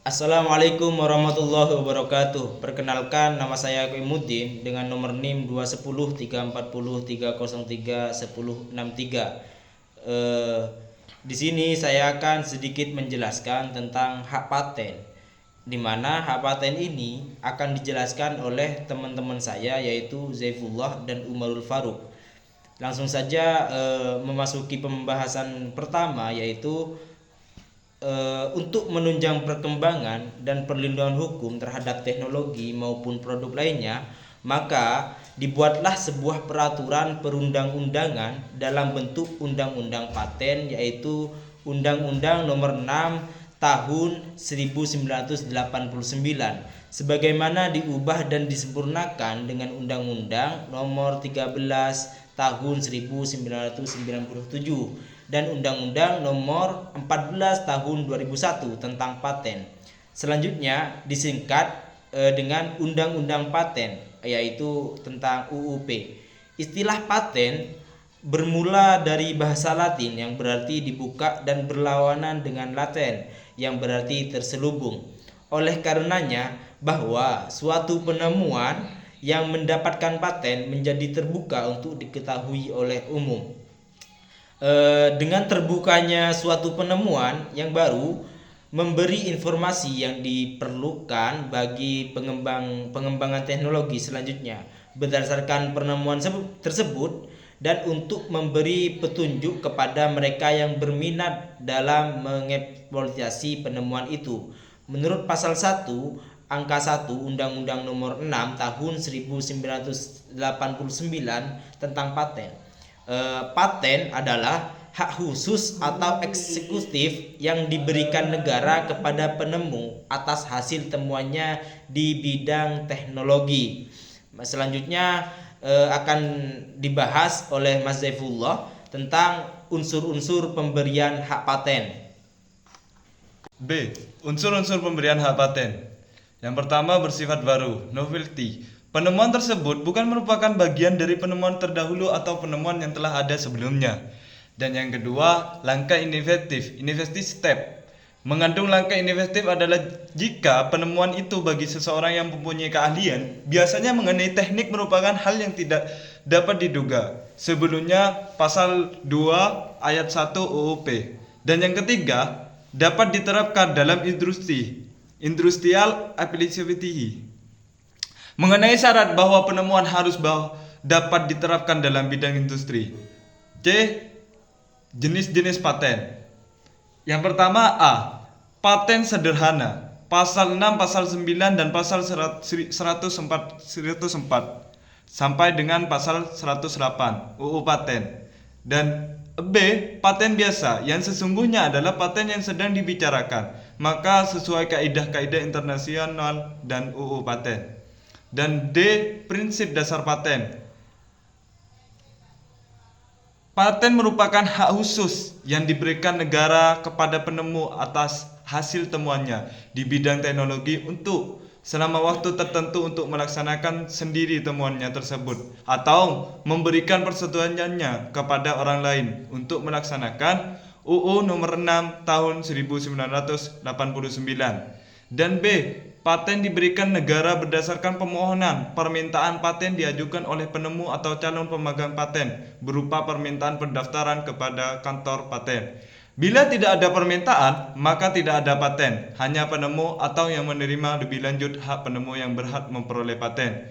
Assalamualaikum warahmatullahi wabarakatuh. Perkenalkan, nama saya Koimuddin dengan nomor NIM 210 340 303 1063. Di sini saya akan sedikit menjelaskan tentang hak paten, di mana hak paten ini akan dijelaskan oleh teman-teman saya yaitu Zaifullah dan Umarul Faruk. Langsung saja memasuki pembahasan pertama, yaitu untuk menunjang perkembangan dan perlindungan hukum terhadap teknologi maupun produk lainnya, maka dibuatlah sebuah peraturan perundang-undangan dalam bentuk undang-undang paten, yaitu Undang-Undang Nomor 6 Tahun 1989, sebagaimana diubah dan disempurnakan dengan Undang-Undang Nomor 13 Tahun 1997 dan Undang-Undang Nomor 14 Tahun 2001 tentang paten. Selanjutnya disingkat dengan Undang-Undang Paten, yaitu tentang UUP. Istilah paten bermula dari bahasa Latin yang berarti dibuka dan berlawanan dengan laten yang berarti terselubung. Oleh karenanya bahwa suatu penemuan yang mendapatkan paten menjadi terbuka untuk diketahui oleh umum. Dengan terbukanya suatu penemuan yang baru memberi informasi yang diperlukan bagi pengembangan teknologi selanjutnya berdasarkan penemuan tersebut, dan untuk memberi petunjuk kepada mereka yang berminat dalam mengeksploitasi penemuan itu. Menurut pasal 1 angka 1 Undang-Undang Nomor 6 Tahun 1989 tentang paten. Paten adalah hak khusus atau eksekutif yang diberikan negara kepada penemu atas hasil temuannya di bidang teknologi. Selanjutnya akan dibahas oleh Mas Zaifullah tentang unsur-unsur pemberian hak paten. B. Unsur-unsur pemberian hak paten. Yang pertama bersifat baru, novelty. Penemuan tersebut bukan merupakan bagian dari penemuan terdahulu atau penemuan yang telah ada sebelumnya. Dan yang kedua, langkah inovatif, innovative step. Mengandung langkah inovatif adalah jika penemuan itu bagi seseorang yang mempunyai keahlian, biasanya mengenai teknik merupakan hal yang tidak dapat diduga. Sebelumnya pasal 2 ayat 1 UUP. Dan yang ketiga, dapat diterapkan dalam industrial applicability. Mengenai syarat bahwa penemuan harus dapat diterapkan dalam bidang industri. C. Jenis-jenis paten. Yang pertama A. Paten sederhana. Pasal 6, pasal 9 dan pasal 104 sampai dengan pasal 108 UU Paten. Dan B. Paten biasa yang sesungguhnya adalah paten yang sedang dibicarakan, maka sesuai kaidah-kaidah internasional dan UU Paten. Dan D. Prinsip dasar paten. Paten merupakan hak khusus yang diberikan negara kepada penemu atas hasil temuannya di bidang teknologi untuk selama waktu tertentu untuk melaksanakan sendiri temuannya tersebut atau memberikan persetujuannya kepada orang lain untuk melaksanakan UU Nomor 6 Tahun 1989. Dan B. Paten diberikan negara berdasarkan permintaan paten diajukan oleh penemu atau calon pemegang paten berupa permintaan pendaftaran kepada kantor paten. Bila tidak ada permintaan, maka tidak ada paten, hanya penemu atau yang menerima lebih lanjut hak penemu yang berhak memperoleh paten.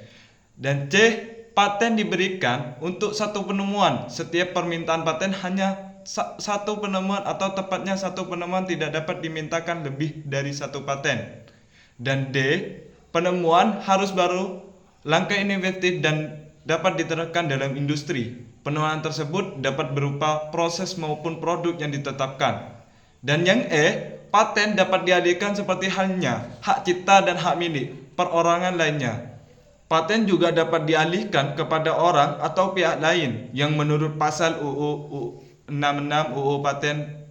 Dan C. Paten diberikan untuk satu penemuan. Setiap permintaan paten hanya satu penemuan atau tepatnya satu penemuan, tidak dapat dimintakan lebih dari satu paten. Dan D. Penemuan harus baru, langkah inovatif dan dapat diterapkan dalam industri. Penemuan tersebut dapat berupa proses maupun produk yang ditetapkan. Dan yang E. Paten dapat dialihkan seperti halnya hak cipta dan hak milik perorangan lainnya. Paten juga dapat dialihkan kepada orang atau pihak lain yang menurut pasal UU 66 UU Paten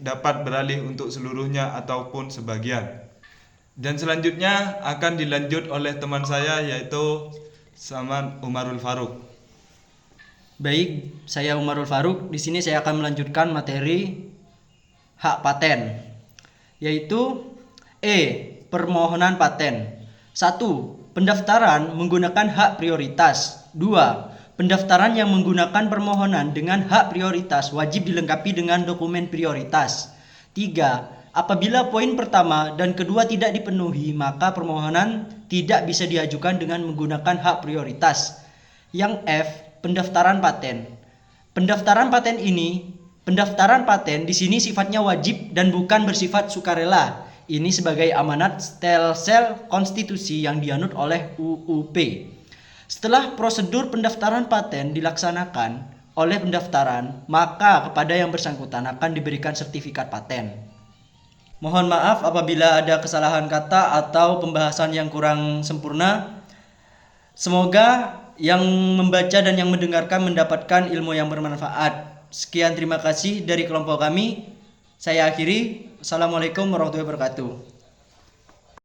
dapat beralih untuk seluruhnya ataupun sebagian. Dan selanjutnya akan dilanjut oleh teman saya yaitu Saman Umarul Faruk. Baik, saya Umarul Faruk. Di sini saya akan melanjutkan materi hak paten, yaitu Permohonan paten. 1. Pendaftaran menggunakan hak prioritas. 2. Pendaftaran yang menggunakan permohonan dengan hak prioritas wajib dilengkapi dengan dokumen prioritas. 3. Apabila poin pertama dan kedua tidak dipenuhi, maka permohonan tidak bisa diajukan dengan menggunakan hak prioritas. Yang F. Pendaftaran paten. Pendaftaran paten di sini sifatnya wajib dan bukan bersifat sukarela. Ini sebagai amanat sel konstitusi yang dianut oleh UUP. Setelah prosedur pendaftaran paten dilaksanakan oleh pendaftaran, maka kepada yang bersangkutan akan diberikan sertifikat paten. Mohon maaf apabila ada kesalahan kata atau pembahasan yang kurang sempurna. Semoga yang membaca dan yang mendengarkan mendapatkan ilmu yang bermanfaat. Sekian, terima kasih dari kelompok kami. Saya akhiri. Assalamualaikum warahmatullahi wabarakatuh.